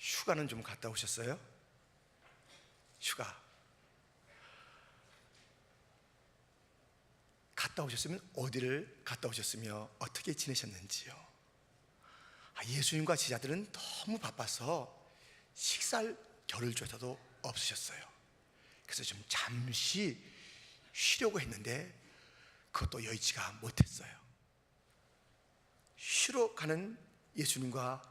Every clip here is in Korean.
휴가는 좀 갔다 오셨어요? 휴가 갔다 오셨으면 어디를 갔다 오셨으며 어떻게 지내셨는지요? 예수님과 제자들은 너무 바빠서 식사할 겨를 조차도 없으셨어요. 그래서 좀 잠시 쉬려고 했는데 그것도 여의치가 못했어요. 쉬러 가는 예수님과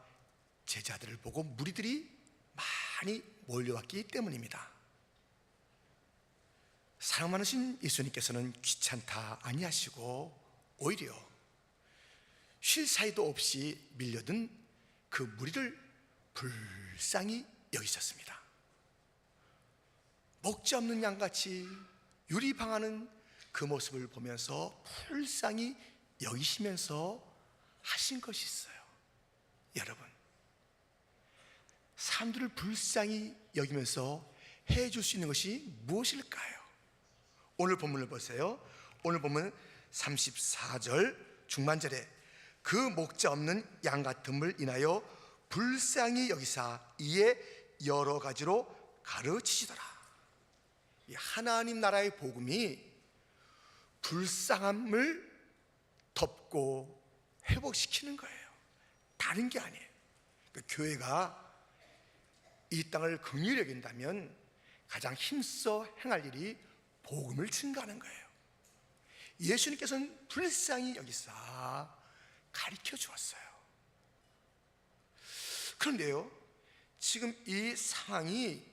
제자들을 보고 무리들이 많이 몰려왔기 때문입니다. 사랑 많으신 예수님께서는 귀찮다 아니하시고 오히려 쉴 사이도 없이 밀려든 그 무리를 불쌍히 여기셨습니다. 먹지 없는 양같이 유리방하는 그 모습을 보면서 불쌍히 여기시면서 하신 것이 있어요. 여러분, 사람들을 불쌍히 여기면서 해줄 수 있는 것이 무엇일까요? 오늘 본문을 보세요. 오늘 본문 34절 중반절에 그 목자 없는 양 같음을 인하여 불쌍히 여기사 이에 여러 가지로 가르치시더라. 이 하나님 나라의 복음이 불쌍함을 덮고 회복시키는 거예요. 다른 게 아니에요. 그러니까 교회가 이 땅을 긍휼히 여긴다면 가장 힘써 행할 일이 복음을 증가하는 거예요. 예수님께서는 불쌍히 여기사 가르쳐 주었어요. 그런데요, 지금 이 상황이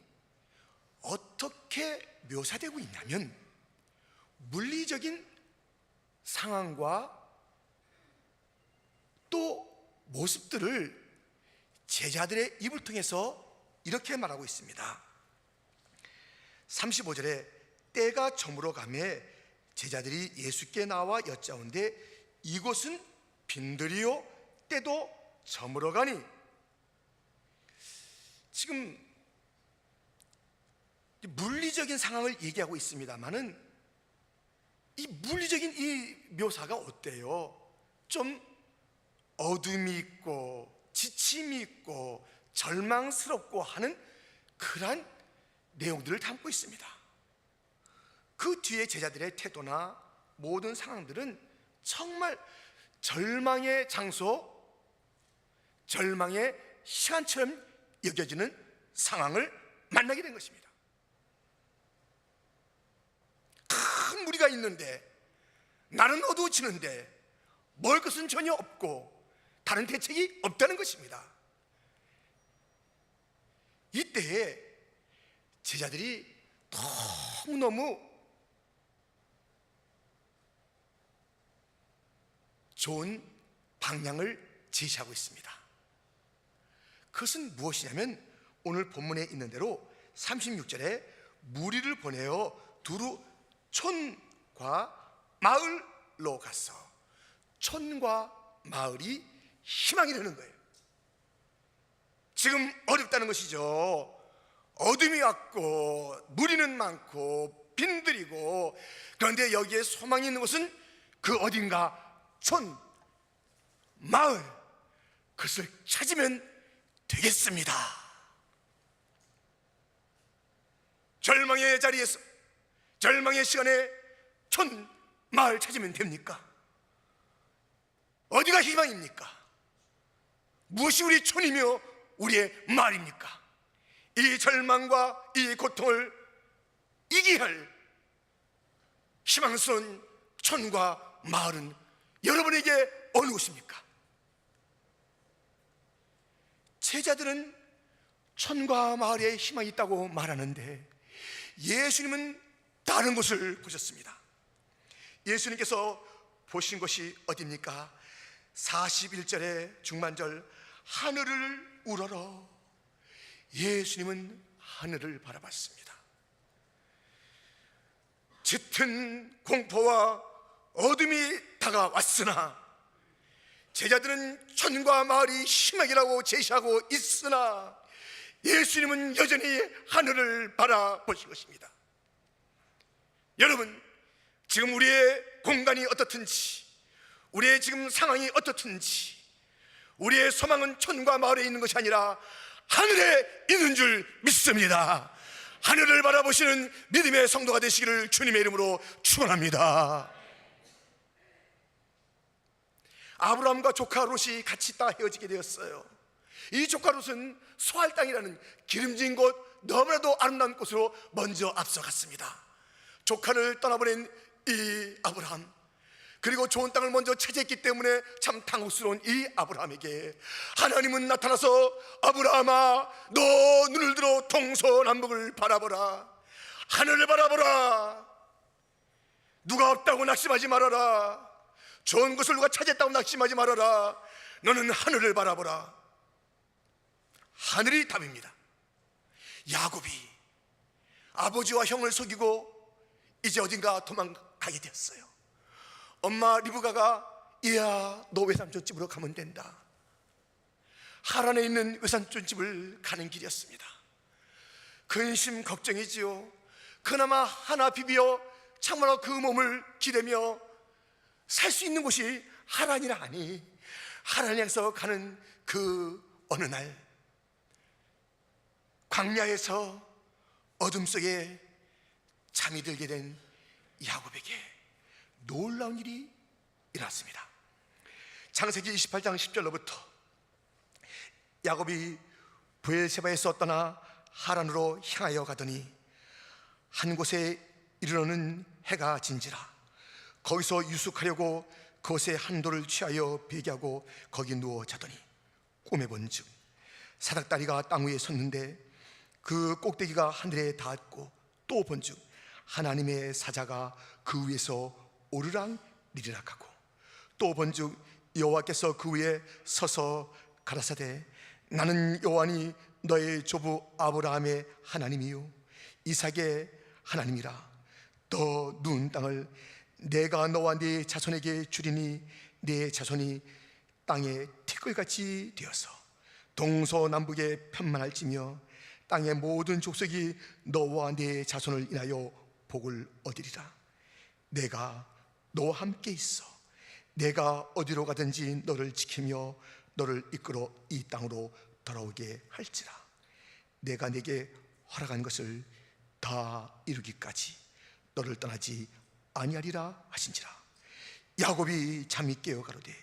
어떻게 묘사되고 있냐면 물리적인 상황과 또 모습들을 제자들의 입을 통해서 이렇게 말하고 있습니다. 35절에 때가 저물어 가매 제자들이 예수께 나와 여짜온데 이곳은 빈들이요 때도 저물어 가니. 지금 물리적인 상황을 얘기하고 있습니다만은 이 물리적인 이 묘사가 어때요? 좀 어둠이 있고 지침이 있고 절망스럽고 하는 그러한 내용들을 담고 있습니다. 그 뒤에 제자들의 태도나 모든 상황들은 정말 절망의 장소, 절망의 시간처럼 여겨지는 상황을 만나게 된 것입니다. 큰 무리가 있는데 나는 어두워지는데 먹을 것은 전혀 없고 다른 대책이 없다는 것입니다. 이때에 제자들이 너무너무 좋은 방향을 제시하고 있습니다. 그것은 무엇이냐면 오늘 본문에 있는 대로 36절에 무리를 보내어 두루 촌과 마을로 가서 촌과 마을이 희망이 되는 거예요. 지금 어렵다는 것이죠. 어둠이 왔고 무리는 많고 빈들이고, 그런데 여기에 소망이 있는 곳은 그 어딘가 촌, 마을, 그것을 찾으면 되겠습니다. 절망의 자리에서 절망의 시간에 촌, 마을 찾으면 됩니까? 어디가 희망입니까? 무엇이 우리 촌이며 우리의 마을입니까? 이 절망과 이 고통을 이기게 할 희망스러운 촌과 마을은 여러분에게 어느 곳입니까? 제자들은 촌과 마을에 희망이 있다고 말하는데 예수님은 다른 곳을 보셨습니다. 예수님께서 보신 것이 어디입니까? 41절의 중반절, 하늘을 우러러. 예수님은 하늘을 바라봤습니다. 짙은 공포와 어둠이 다가왔으나 제자들은 촌과 마을이 희망이라고 제시하고 있으나 예수님은 여전히 하늘을 바라보신 것입니다. 여러분, 지금 우리의 공간이 어떻든지, 우리의 지금 상황이 어떻든지, 우리의 소망은 촌과 마을에 있는 것이 아니라 하늘에 있는 줄 믿습니다. 하늘을 바라보시는 믿음의 성도가 되시기를 주님의 이름으로 축원합니다. 아브라함과 조카 롯이 같이 있다가 헤어지게 되었어요. 이 조카 롯은 소할 땅이라는 기름진 곳, 너무나도 아름다운 곳으로 먼저 앞서갔습니다. 조카를 떠나보낸 이 아브라함, 그리고 좋은 땅을 먼저 차지했기 때문에 참 당혹스러운 이 아브라함에게 하나님은 나타나서 아브라함아, 너 눈을 들어 동서남북을 바라보라. 하늘을 바라보라. 누가 없다고 낙심하지 말아라. 좋은 것을 누가 차지했다고 낙심하지 말아라. 너는 하늘을 바라보라. 하늘이 답입니다. 야곱이 아버지와 형을 속이고 이제 어딘가 도망가게 되었어요. 엄마 리브가가 이야, 너 외삼촌 집으로 가면 된다. 하란에 있는 외삼촌 집을 가는 길이었습니다. 근심 걱정이지요. 그나마 하나 비비어 참으로 그 몸을 기대며 살 수 있는 곳이 하란이라 하니 하란에서 가는 그 어느 날 광야에서 어둠 속에 잠이 들게 된 야곱에게 놀라운 일이 일어났습니다. 창세기 28장 10절로부터 야곱이 브엘세바에서 떠나 하란으로 향하여 가더니 한 곳에 이르러는 해가 진지라. 거기서 유숙하려고 그곳에 한 돌을 취하여 베개하고 거기 누워 자더니 꿈에 본즉 사닥다리가 땅 위에 섰는데 그 꼭대기가 하늘에 닿았고 또 본즉 하나님의 사자가 그 위에서 오르락 내리락하고 또 본즉 여호와께서 그 위에 서서 가라사대 나는 여호와니 너의 조부 아브라함의 하나님이요 이삭의 하나님이라. 너 누운 땅을 내가 너와 네 자손에게 주리니 네 자손이 땅의 티끌같이 되어서 동서남북에 편만할지며 땅의 모든 족속이 너와 네 자손을 인하여 복을 얻으리라. 내가 너와 함께 있어 내가 어디로 가든지 너를 지키며 너를 이끌어 이 땅으로 돌아오게 할지라. 내가 네게 허락한 것을 다 이루기까지 너를 떠나지 아니하리라 하신지라. 야곱이 잠이 깨어 가로되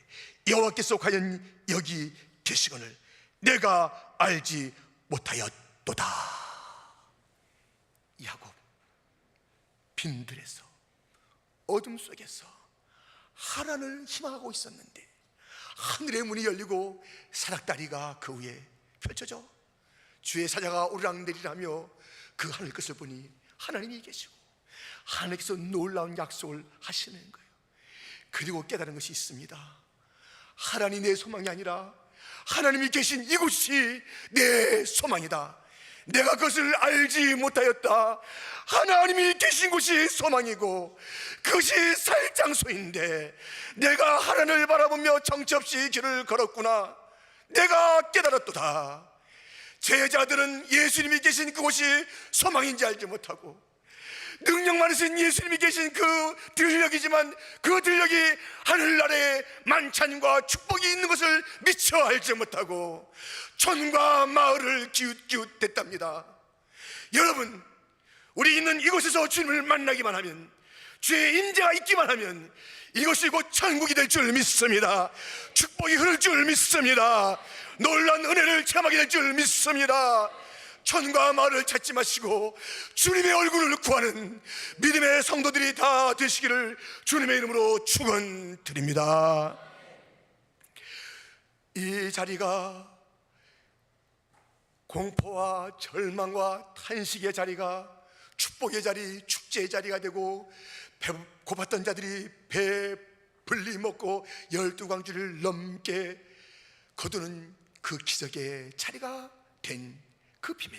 여호와께서 과연 여기 계시거늘 내가 알지 못하였도다. 야곱 빈들에서 어둠 속에서 하란을 희망하고 있었는데 하늘의 문이 열리고 사닥다리가 그 위에 펼쳐져 주의 사자가 오르락내리라며 그 하늘 끝을 보니 하나님이 계시고 하나님께서 놀라운 약속을 하시는 거예요. 그리고 깨달은 것이 있습니다. 하나님이 내 소망이 아니라 하나님이 계신 이곳이 내 소망이다. 내가 그것을 알지 못하였다. 하나님이 계신 곳이 소망이고 그것이 살 장소인데 내가 하나님을 바라보며 정처 없이 길을 걸었구나. 내가 깨달았도다. 제자들은 예수님이 계신 그곳이 소망인지 알지 못하고 능력 많으신 예수님이 계신 그 들녘이지만 그 들녘이 하늘나라에 만찬과 축복이 있는 것을 미처 알지 못하고 촌과 마을을 기웃기웃댔답니다. 여러분, 우리 있는 이곳에서 주님을 만나기만 하면, 주의 인재가 있기만 하면 이것이 곧 천국이 될 줄 믿습니다. 축복이 흐를 줄 믿습니다. 놀라운 은혜를 체험하게 될 줄 믿습니다. 천과 마을을 찾지 마시고 주님의 얼굴을 구하는 믿음의 성도들이 다 되시기를 주님의 이름으로 축원드립니다. 이 자리가 공포와 절망과 탄식의 자리가 축복의 자리, 축제의 자리가 되고 고팠던 자들이 배 불리 먹고 12광주를 넘게 거두는 그 기적의 자리가 된 그 비밀,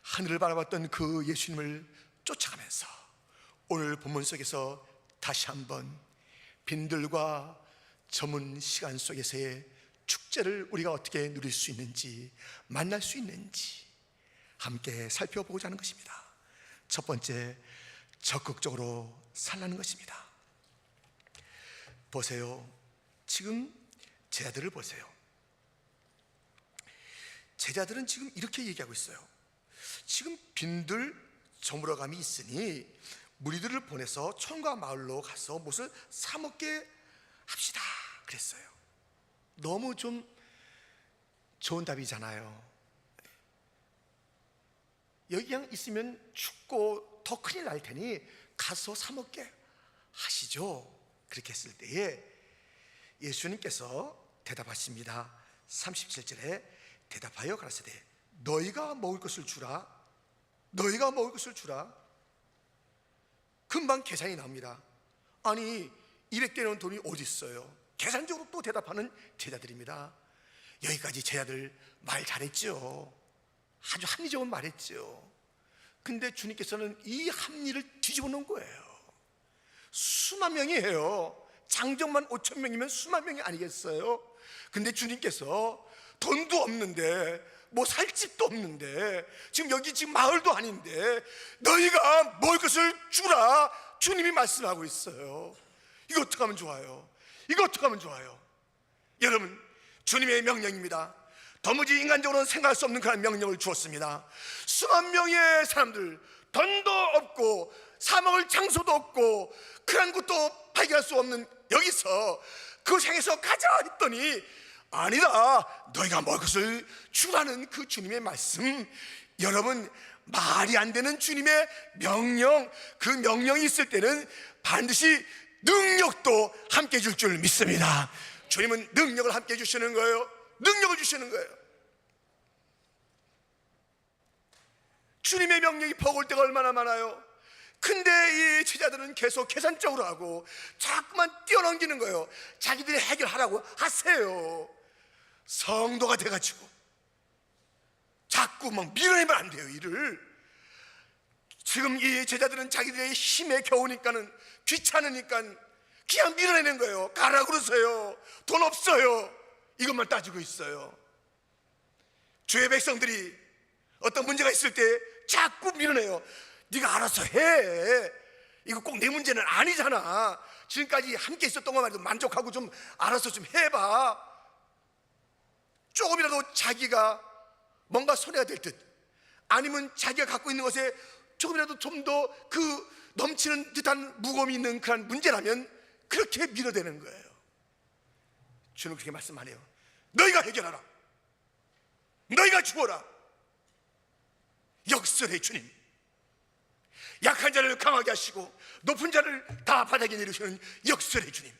하늘을 바라봤던 그 예수님을 쫓아가면서 오늘 본문 속에서 다시 한번 빈들과 저문 시간 속에서의 축제를 우리가 어떻게 누릴 수 있는지, 만날 수 있는지 함께 살펴보고자 하는 것입니다. 첫 번째, 적극적으로 살라는 것입니다. 보세요. 지금 제 아들을 보세요. 제자들은 지금 이렇게 얘기하고 있어요. 지금 빈들 저물어감이 있으니 무리들을 보내서 촌과 마을로 가서 무엇을 사 먹게 합시다 그랬어요. 너무 좀 좋은 답이잖아요. 여기 그냥 있으면 춥고 더 큰일 날 테니 가서 사 먹게 하시죠. 그렇게 했을 때에 예수님께서 대답하십니다. 37절에 대답하여 가라사대 너희가 먹을 것을 주라. 너희가 먹을 것을 주라. 금방 계산이 나옵니다. 아니 200대는 돈이 어디 있어요? 계산적으로 또 대답하는 제자들입니다. 여기까지 제자들 말 잘했죠. 아주 합리적으로 말했죠. 근데 주님께서는 이 합리를 뒤집어 놓은 거예요. 수만 명이에요. 장정만 5천 명이면 수만 명이 아니겠어요? 근데 주님께서 돈도 없는데 뭐 살 집도 없는데 지금 여기 지금 마을도 아닌데 너희가 먹을 것을 주라 주님이 말씀하고 있어요. 이거 어떻게 하면 좋아요? 이거 어떻게 하면 좋아요? 여러분, 주님의 명령입니다. 도무지 인간적으로는 생각할 수 없는 그런 명령을 주었습니다. 수만 명의 사람들, 돈도 없고 사 먹을 장소도 없고 그런 것도 발견할 수 없는 여기서 그곳 향해서 가자 했더니 아니다, 너희가 먹을 것을 주라는 그 주님의 말씀. 여러분, 말이 안 되는 주님의 명령, 그 명령이 있을 때는 반드시 능력도 함께 줄 줄 믿습니다. 주님은 능력을 함께 주시는 거예요. 능력을 주시는 거예요. 주님의 명령이 버거울 때가 얼마나 많아요. 근데 이 제자들은 계속 계산적으로 하고 자꾸만 뛰어넘기는 거예요. 자기들이 해결하라고 하세요. 성도가 돼가지고 자꾸 막 밀어내면 안 돼요. 일을. 지금 이 제자들은 자기들의 힘에 겨우니까는 귀찮으니까 그냥 밀어내는 거예요. 가라 그러세요. 돈 없어요. 이것만 따지고 있어요. 주의 백성들이 어떤 문제가 있을 때 자꾸 밀어내요. 네가 알아서 해. 이거 꼭 내 문제는 아니잖아. 지금까지 함께 있었던 것만 해도 만족하고 좀 알아서 좀 해봐. 조금이라도 자기가 뭔가 손해가 될 듯, 아니면 자기가 갖고 있는 것에 조금이라도 좀 더 그 넘치는 듯한 무거움이 있는 그런 문제라면 그렇게 밀어대는 거예요. 주는 그렇게 말씀 안 해요. 너희가 해결하라. 너희가 주어라. 역설의 주님. 약한 자를 강하게 하시고 높은 자를 다 바닥에 내리시는 역설의 주님.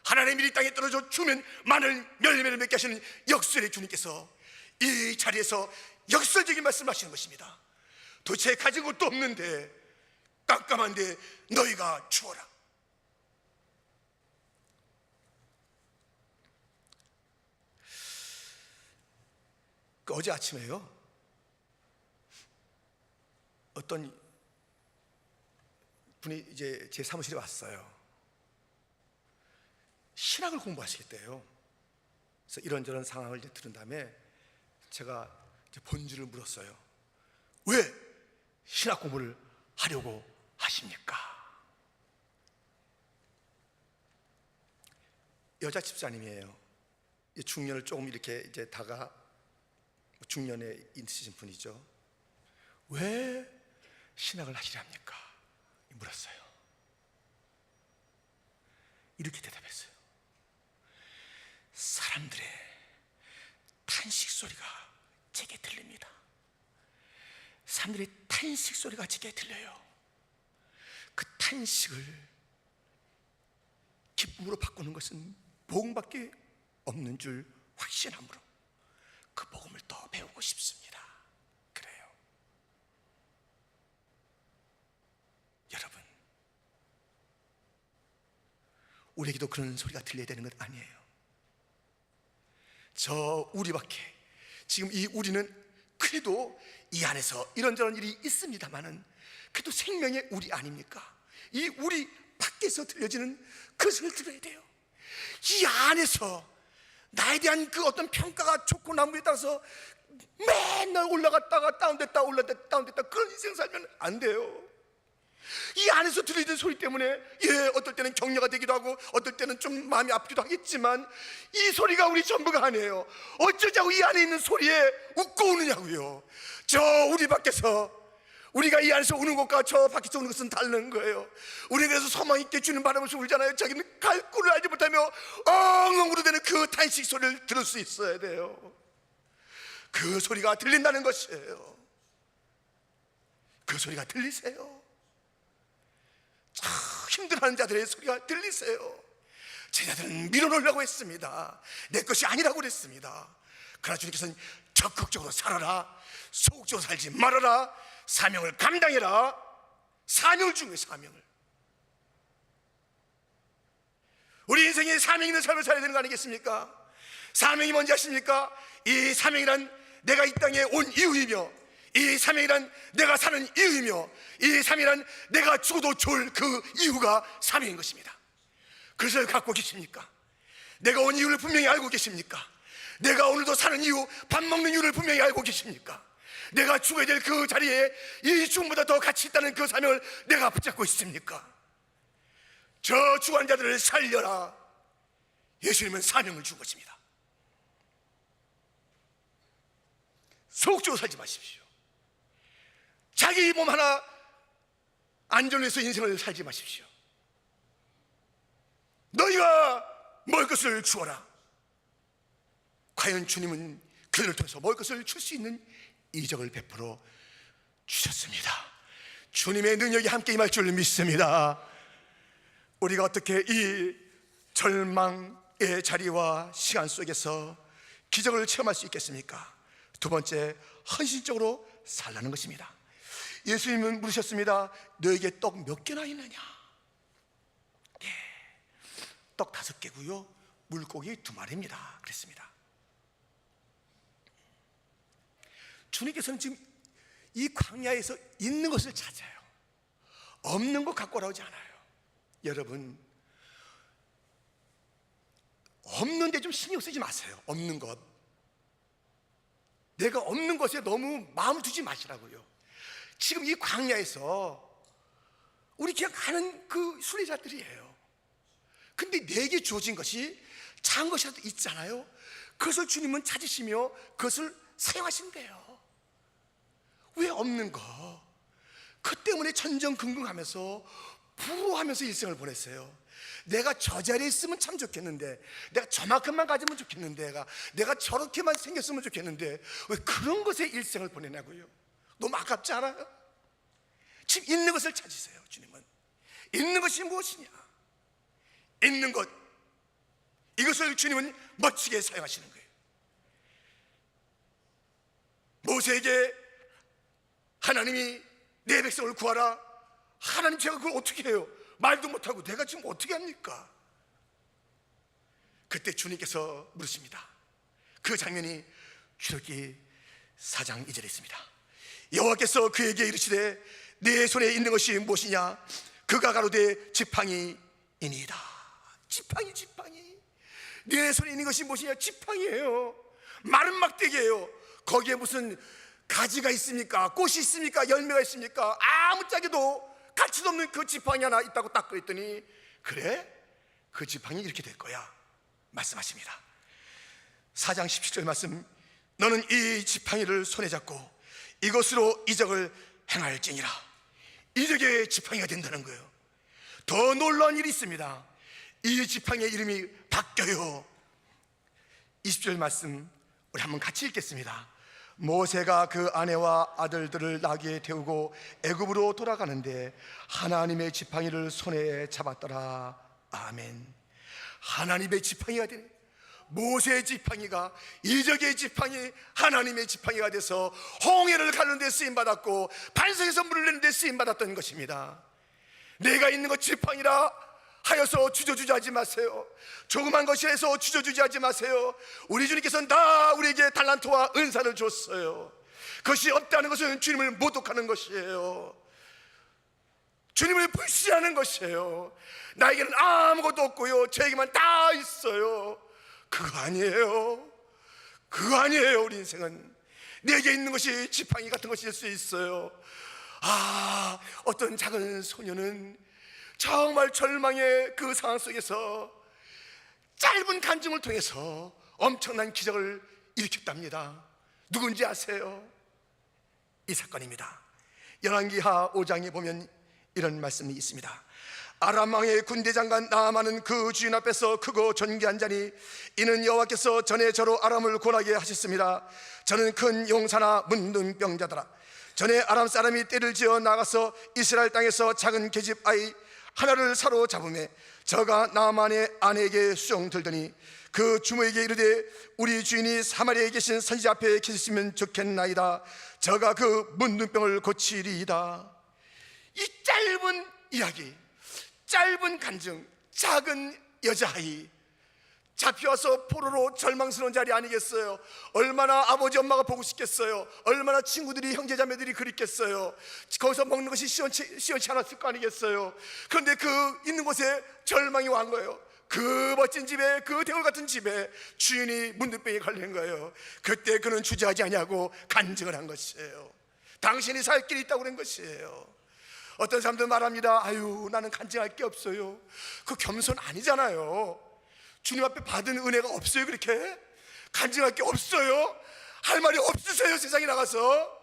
하나님의 일이 땅에 떨어져 주면 많은 열매를 맺게 하시는 역설의 주님께서 이 자리에서 역설적인 말씀을 하시는 것입니다. 도대체 가진 것도 없는데 깜깜한데 너희가 주어라. 어제 아침에요, 어떤 분이 이제 제 사무실에 왔어요. 신학을 공부하시겠대요. 그래서 이런저런 상황을 이제 들은 다음에 제가 이제 본질을 물었어요. 왜 신학 공부를 하려고 하십니까? 여자 집사님이에요. 중년을 조금 이렇게 이제 다가 중년에 있으신 분이죠. 왜 신학을 하시려 합니까? 물었어요. 이렇게 대답했어요. 사람들의 탄식 소리가 제게 들립니다. 사람들의 탄식 소리가 제게 들려요. 그 탄식을 기쁨으로 바꾸는 것은 복음밖에 없는 줄 확신함으로 그 복음을 더 배우고 싶습니다. 그래요. 여러분, 우리에게도 그런 소리가 들려야 되는 것 아니에요. 저 우리밖에, 지금 이 우리는 그래도 이 안에서 이런저런 일이 있습니다만은 그래도 생명의 우리 아닙니까? 이 우리 밖에서 들려지는 그 소리를 들어야 돼요. 이 안에서 나에 대한 그 어떤 평가가 좋고 나무에 따라서 맨날 올라갔다가 다운됐다 올라갔다 다운됐다 그런 인생 살면 안 돼요. 이 안에서 들리는 소리 때문에 어떨 때는 격려가 되기도 하고 어떨 때는 좀 마음이 아프기도 하겠지만 이 소리가 우리 전부가 아니에요. 어쩌자고 이 안에 있는 소리에 웃고 우느냐고요. 저 우리 밖에서, 우리가 이 안에서 우는 것과 저 밖에서 우는 것은 다른 거예요. 우리가 그래서 소망 있게 주는 바람에서 울잖아요. 자기는 갈 꿀을 알지 못하며 엉엉 울어대는 그 탄식 소리를 들을 수 있어야 돼요. 그 소리가 들린다는 것이에요. 그 소리가 들리세요? 참 힘들어하는 자들의 소리가 들리세요? 제자들은 밀어놓으려고 했습니다. 내 것이 아니라고 그랬습니다. 그러나 주님께서는 적극적으로 살아라, 소극적으로 살지 말아라, 사명을 감당해라. 사명을 준 거예요. 사명을. 우리 인생에 사명 있는 삶을 살아야 되는 거 아니겠습니까? 사명이 뭔지 아십니까? 이 사명이란 내가 이 땅에 온 이유이며, 이 사명이란 내가 사는 이유이며, 이 사명이란 내가 죽어도 좋을 그 이유가 사명인 것입니다. 그것을 갖고 계십니까? 내가 온 이유를 분명히 알고 계십니까? 내가 오늘도 사는 이유, 밥 먹는 이유를 분명히 알고 계십니까? 내가 죽어야 될 그 자리에 이 죽음보다 더 가치 있다는 그 사명을 내가 붙잡고 있습니까? 저 죽은 자들을 살려라. 예수님은 사명을 준 것입니다. 소극적으로 살지 마십시오. 자기 몸 하나 안전을 위해서 인생을 살지 마십시오. 너희가 먹을 것을 주어라. 과연 주님은 그들을 통해서 먹을 것을 줄 수 있는 이적을 베풀어 주셨습니다. 주님의 능력이 함께 임할 줄 믿습니다. 우리가 어떻게 이 절망의 자리와 시간 속에서 기적을 체험할 수 있겠습니까? 두 번째, 헌신적으로 살라는 것입니다. 예수님은 물으셨습니다. 너에게 떡 몇 개나 있느냐? 네, 떡 5개고요 물고기 2마리입니다 그랬습니다. 주님께서는 지금 이 광야에서 있는 것을 찾아요. 없는 것 갖고 오라오지 않아요. 여러분, 없는데 좀 신경 쓰지 마세요. 없는 것, 내가 없는 것에 너무 마음을 두지 마시라고요. 지금 이 광야에서 우리 그냥 가는 그 순례자들이에요. 근데 내게 주어진 것이 작은 것이라도 있잖아요. 그것을 주님은 찾으시며 그것을 사용하신대요. 왜 없는 거? 그 때문에 전전긍긍하면서 부러워하면서 일생을 보냈어요. 내가 저 자리에 있으면 참 좋겠는데, 내가 저만큼만 가지면 좋겠는데, 내가 저렇게만 생겼으면 좋겠는데 왜 그런 것에 일생을 보내냐고요. 너무 아깝지 않아요? 지금 있는 것을 찾으세요. 주님은 있는 것이 무엇이냐? 있는 것, 이것을 주님은 멋지게 사용하시는 거예요. 모세에게 하나님이 내 백성을 구하라. 하나님, 제가 그걸 어떻게 해요? 말도 못하고 내가 지금 어떻게 합니까? 그때 주님께서 물으십니다. 그 장면이 출애굽기 4장 2절에 있습니다. 여호와께서 그에게 이르시되 내 손에 있는 것이 무엇이냐? 그가 가로되 지팡이이니이다. 지팡이. 내 손에 있는 것이 무엇이냐? 지팡이에요. 마른 막대기예요. 거기에 무슨 가지가 있습니까? 꽃이 있습니까? 열매가 있습니까? 아무짝에도 가치도 없는 그 지팡이 하나 있다고 딱 그랬더니, 그래? 그 지팡이 이렇게 될 거야 말씀하십니다. 4장 17절 말씀, 너는 이 지팡이를 손에 잡고 이것으로 이적을 행할지니라. 이적의 지팡이가 된다는 거예요. 더 놀라운 일이 있습니다. 이 지팡이의 이름이 바뀌어요. 20절 말씀 우리 한번 같이 읽겠습니다. 모세가 그 아내와 아들들을 나귀에 태우고 애굽으로 돌아가는데 하나님의 지팡이를 손에 잡았더라. 아멘. 하나님의 지팡이가 되는, 모세의 지팡이가 이적의 지팡이, 하나님의 지팡이가 돼서 홍해를 가는 데 쓰임받았고 반석에서 물을 내는 데 쓰임받았던 것입니다. 내가 있는 것 지팡이라 하여서 주저주저 하지 마세요. 조그만 것이 해서 주저주저 하지 마세요. 우리 주님께서는 다 우리에게 달란트와 은사를 줬어요. 그것이 없다는 것은 주님을 모독하는 것이에요. 주님을 불신하는 것이에요. 나에게는 아무것도 없고요, 저에게만 다 있어요. 그거 아니에요. 그거 아니에요. 우리 인생은 내게 있는 것이 지팡이 같은 것일 수 있어요. 어떤 작은 소녀는 정말 절망의 그 상황 속에서 짧은 간증을 통해서 엄청난 기적을 일으켰답니다. 누군지 아세요? 이 사건입니다. 열왕기하 5장에 보면 이런 말씀이 있습니다. 아람 왕의 군대 장관 나아만은 그 주인 앞에서 크고 존귀한 자니 이는 여호와께서 전에 저로 아람을 권하게 하셨습니다. 저는 큰 용사나 문둥병자더라. 전에 아람 사람이 떼를 지어 나가서 이스라엘 땅에서 작은 계집 아이 하나를 사로잡음에 저가 나아만의 아내에게 수종 들더니 그 주모에게 이르되 우리 주인이 사마리아에 계신 선지자 앞에 계셨으면 좋겠나이다. 저가 그 문둥병을 고치리이다. 이 짧은 이야기, 짧은 간증, 작은 여자아이 잡혀와서 포로로 절망스러운 자리 아니겠어요? 얼마나 아버지 엄마가 보고 싶겠어요? 얼마나 친구들이 형제자매들이 그립겠어요? 거기서 먹는 것이 시원치 않았을 거 아니겠어요? 그런데 그 있는 곳에 절망이 온 거예요. 그 멋진 집에, 그 대울 같은 집에 주인이 문둥병에 걸린 거예요. 그때 그는 주저하지 아니하고 간증을 한 것이에요. 당신이 살 길이 있다고 그런 것이에요. 어떤 사람들 말합니다. 아유, 나는 간증할 게 없어요. 그 겸손 아니잖아요. 주님 앞에 받은 은혜가 없어요. 그렇게 간증할 게 없어요. 할 말이 없으세요. 세상에 나가서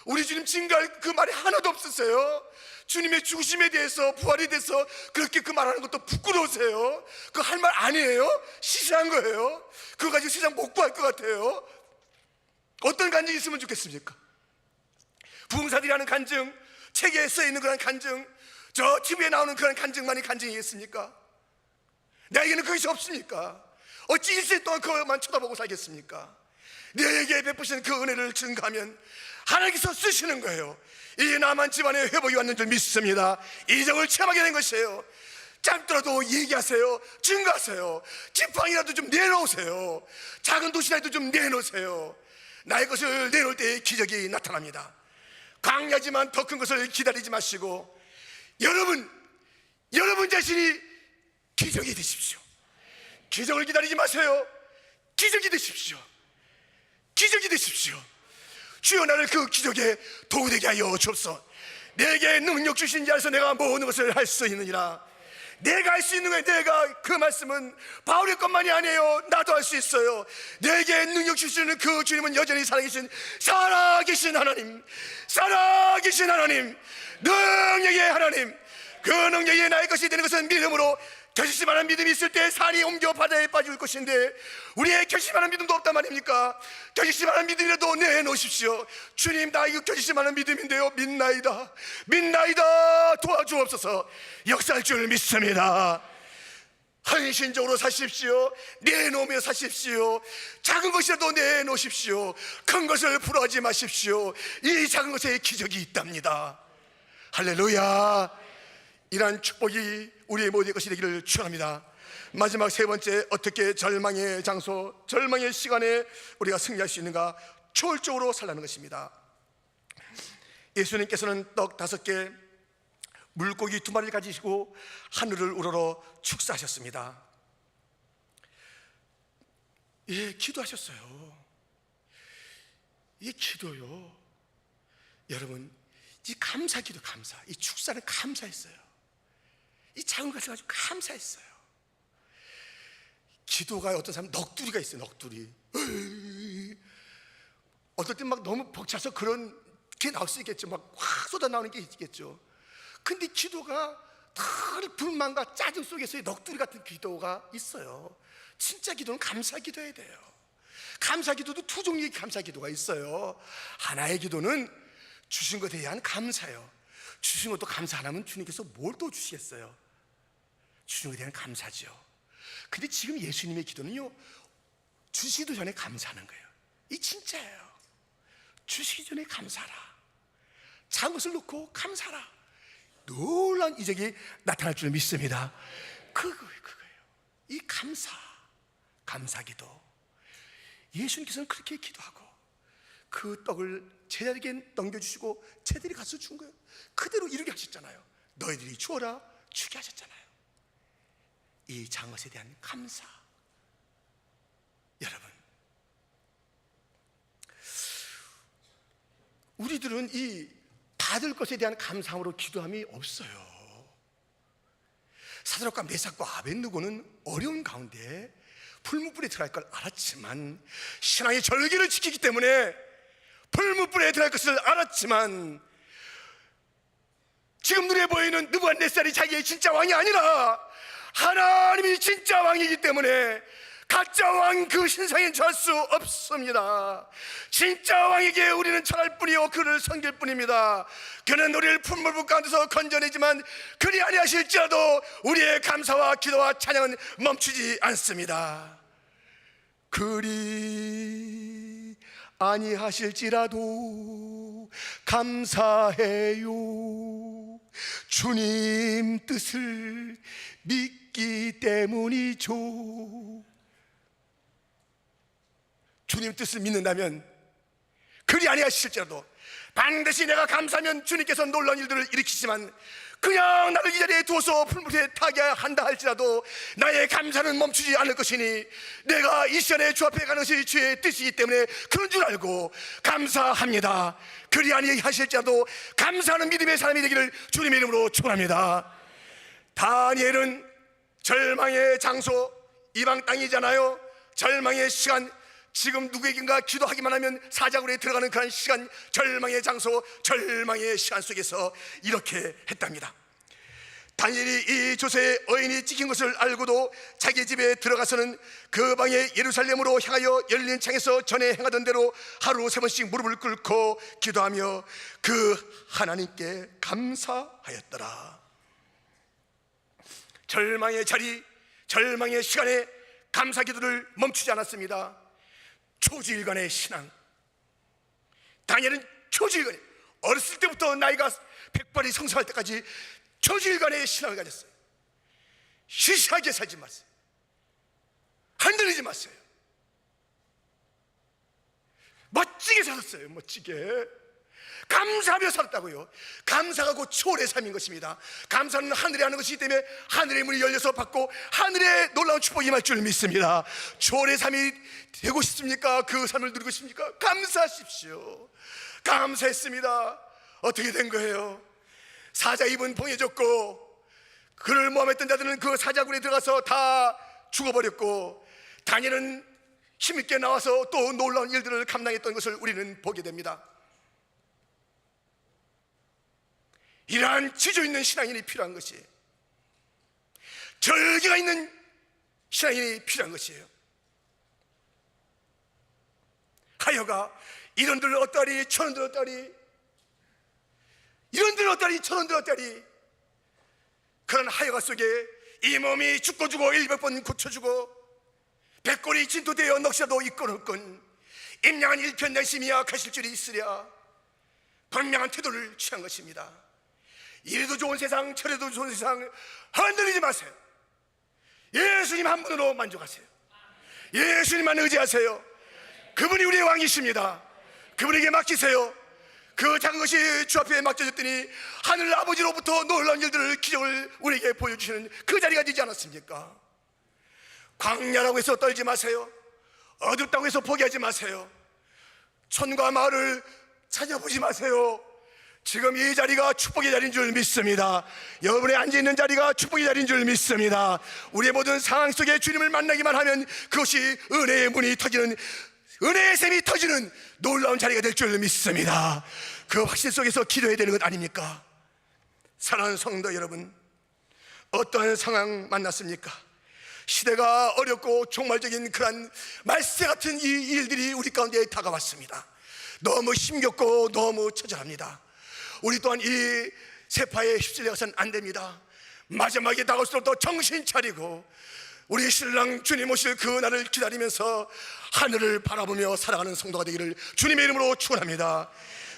우리 주님 증거할 그 말이 하나도 없으세요. 주님의 죽으심에 대해서, 부활에 대해서 그렇게 그 말하는 것도 부끄러우세요. 그 할 말 아니에요. 시시한 거예요. 그거 가지고 세상 못 구할 것 같아요. 어떤 간증이 있으면 좋겠습니까? 부흥사들이 하는 간증, 책에 써있는 그런 간증, 저 TV에 나오는 그런 간증만이 간증이겠습니까? 나에게는 그것이 없으니까 어찌 일생 동안 그것만 쳐다보고 살겠습니까? 내게 베푸신 그 은혜를 증거하면 하나님께서 쓰시는 거예요. 이 나만 집안에 회복이 왔는 줄 믿습니다. 이적을 체험하게 된 것이에요. 짧더라도 얘기하세요. 증거하세요. 지팡이라도 좀 내놓으세요. 작은 도시라도 좀 내놓으세요. 나의 것을 내놓을 때 기적이 나타납니다. 강하지만 더 큰 것을 기다리지 마시고 여러분 자신이 기적이 되십시오. 기적을 기다리지 마세요. 기적이 되십시오. 기적이 되십시오. 주여 나를 그 기적에 도우되게 하여 주옵소서. 내게 능력 주신 자에서 내가 모든 것을 할 수 있느니라. 내가 할 수 있는 거예요. 내가 그 말씀은 바울의 것만이 아니에요. 나도 할 수 있어요. 내게 능력 주시는 그 주님은 여전히 살아계신 하나님, 살아계신 하나님, 능력의 하나님. 그 능력이 나의 것이 되는 것은 믿음으로 결심하는 믿음이 있을 때 산이 옮겨 바다에 빠질 것인데 우리의 결심하는 믿음도 없단 말입니까? 결심하는 믿음이라도 내놓으십시오. 주님, 나 이거 결심하는 믿음인데요, 믿나이다 도와주옵소서. 역사할 줄 믿습니다. 헌신적으로 사십시오. 내놓으며 사십시오. 작은 것이라도 내놓으십시오. 큰 것을 부러워하지 마십시오. 이 작은 것에 기적이 있답니다. 할렐루야. 이러한 축복이 우리의 모두의 것이 되기를 축원합니다. 마지막 세 번째, 어떻게 절망의 장소, 절망의 시간에 우리가 승리할 수 있는가? 초월적으로 살라는 것입니다. 예수님께서는 떡 5개, 물고기 2마리를 가지시고 하늘을 우러러 축사하셨습니다. 예, 기도하셨어요. 이 기도요, 여러분, 이 감사 기도, 이 축사는 감사했어요. 이 작은 것을 가지고 감사했어요. 기도가 어떤 사람은 넋두리가 있어요. 넋두리. 어떨 땐 막 너무 벅차서 그런 게 나올 수 있겠죠. 막 확 쏟아 나오는 게 있겠죠. 근데 기도가 늘 불만과 짜증 속에서의 넋두리 같은 기도가 있어요. 진짜 기도는 감사 기도해야 돼요. 감사 기도도 2종류의 감사 기도가 있어요. 하나의 기도는 주신 것에 대한 감사요. 주신 것도 감사 안 하면 주님께서 뭘 또 주시겠어요? 주신 것에 대한 감사죠. 근데 지금 예수님의 기도는요, 주시기도 전에 감사하는 거예요. 이 진짜예요. 주시기 전에 감사하라. 작은 것을 놓고 감사하라. 놀라운 이적이 나타날 줄 믿습니다. 그거예요. 이 감사 기도. 예수님께서는 그렇게 기도하고 그 떡을 제자에게 넘겨주시고 제자들이 가서 준 거예요. 그대로 이루게 하셨잖아요. 너희들이 주어라 주게 하셨잖아요. 이 작은 것에 대한 감사. 여러분, 우리들은 이 받을 것에 대한 감사함으로 기도함이 없어요. 사드락과 메삭과 아벳느고는 어려운 가운데 풀무불에 들어갈 걸 알았지만, 신앙의 절기를 지키기 때문에 풀무불에 들어갈 것을 알았지만, 지금 눈에 보이는 느부갓네살이 자기의 진짜 왕이 아니라 하나님이 진짜 왕이기 때문에 가짜 왕 그 신상에 처할 수 없습니다. 진짜 왕에게 우리는 절할 뿐이요 그를 섬길 뿐입니다. 그는 우리를 풀무불 가운데서 건져내지만 그리 아니하실지라도 우리의 감사와 기도와 찬양은 멈추지 않습니다. 그리 아니하실지라도 감사해요. 주님 뜻을 믿기 때문이죠. 주님 뜻을 믿는다면 그리 아니하실지라도 반드시 내가 감사하면 주님께서 놀라운 일들을 일으키시지만, 그냥 나를 이 자리에 두어서 풀무불에 타게 한다 할지라도 나의 감사는 멈추지 않을 것이니, 내가 이 시간에 주 앞에 가는 것이 주의 뜻이기 때문에 그런 줄 알고 감사합니다. 그리 아니하실지라도 감사하는 믿음의 사람이 되기를 주님의 이름으로 축원합니다. 다니엘은 절망의 장소, 이방 땅이잖아요. 절망의 시간, 지금 누구에겐가 기도하기만 하면 사자굴에 들어가는 그런 시간, 절망의 장소, 절망의 시간 속에서 이렇게 했답니다. 다니엘이 이 조세의 어인이 찍힌 것을 알고도 자기 집에 들어가서는 그 방에 예루살렘으로 향하여 열린 창에서 전에 행하던 대로 하루 3번씩 무릎을 꿇고 기도하며 그 하나님께 감사하였더라. 절망의 자리, 절망의 시간에 감사 기도를 멈추지 않았습니다. 초지일관의 신앙. 다니엘은 초지일관에, 어렸을 때부터 나이가 100발이 성성할 때까지 초지일관의 신앙을 가졌어요. 시시하게 살지 마세요. 흔들리지 마세요. 멋지게 살았어요. 멋지게 감사하며 살았다고요. 감사가 곧 초월의 삶인 것입니다. 감사는 하늘에 하는 것이기 때문에 하늘의 문이 열려서 받고 하늘의 놀라운 축복이 임할 줄 믿습니다. 초월의 삶이 되고 싶습니까? 그 삶을 누리고 싶습니까? 감사하십시오. 감사했습니다. 어떻게 된 거예요? 사자 입은 봉해졌고, 그를 모함했던 자들은 그 사자굴에 들어가서 다 죽어버렸고, 다니엘은 힘있게 나와서 또 놀라운 일들을 감당했던 것을 우리는 보게 됩니다. 이러한 지조 있는 신앙인이 필요한 것이에요. 절기가 있는 신앙인이 필요한 것이에요. 하여가 이런들 어떠리 저런들 어떠리, 이런들 어떠리 저런들 어떠리, 그런 하여가 속에 이 몸이 죽고 100번 고쳐주고 백골이 진토되어 넋이라도 있거든 임량한 일편단심이야 가실 줄이 있으랴 분명한 태도를 취한 것입니다. 이래도 좋은 세상 저래도 좋은 세상 흔들리지 마세요. 예수님 한 분으로 만족하세요. 예수님만 의지하세요. 그분이 우리의 왕이십니다. 그분에게 맡기세요. 그 작은 것이 주 앞에 맡겨졌더니 하늘 아버지로부터 놀라운 일들을, 기적을 우리에게 보여주시는 그 자리가 되지 않았습니까? 광야라고 해서 떨지 마세요. 어둡다고 해서 포기하지 마세요. 천과 마을을 찾아보지 마세요. 지금 이 자리가 축복의 자리인 줄 믿습니다. 여러분의 앉아있는 자리가 축복의 자리인 줄 믿습니다. 우리의 모든 상황 속에 주님을 만나기만 하면 그것이 은혜의 문이 터지는, 은혜의 샘이 터지는 놀라운 자리가 될 줄 믿습니다. 그 확신 속에서 기도해야 되는 것 아닙니까? 사랑하는 성도 여러분, 어떠한 상황 만났습니까? 시대가 어렵고 종말적인 그런 말세 같은 이 일들이 우리 가운데 다가왔습니다. 너무 힘겹고 너무 처절합니다. 우리 또한 이 세파에 휩쓸려서는 안 됩니다. 마지막에 다가올수록 더 정신 차리고 우리 신랑 주님 오실 그 날을 기다리면서 하늘을 바라보며 살아가는 성도가 되기를 주님의 이름으로 축원합니다.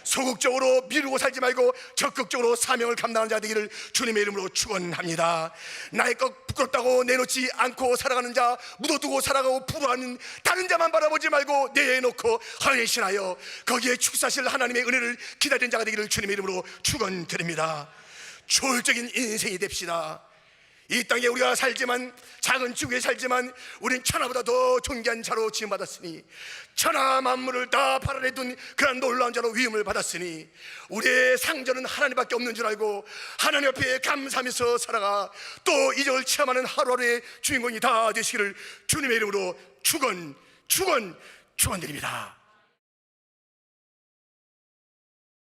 소극적으로 미루고 살지 말고 적극적으로 사명을 감당하는 자 되기를 주님의 이름으로 축원합니다. 나의 것 부끄럽다고 내놓지 않고 살아가는 자, 묻어두고 살아가고 부러워하는 다른 자만 바라보지 말고 내놓고 헌신하여 거기에 축사실 하나님의 은혜를 기다리는 자가 되기를 주님의 이름으로 축원드립니다. 초월적인 인생이 됩시다. 이 땅에 우리가 살지만, 작은 지구에 살지만 우린 천하보다 더 존귀한 자로 지음받았으니, 천하 만물을 다 발 아래 둔 그런 놀라운 자로 위임을 받았으니, 우리의 상전은 하나님밖에 없는 줄 알고 하나님 옆에 감사하면서 살아가 또 이적을 체험하는 하루하루의 주인공이 다 되시기를 주님의 이름으로 축원드립니다.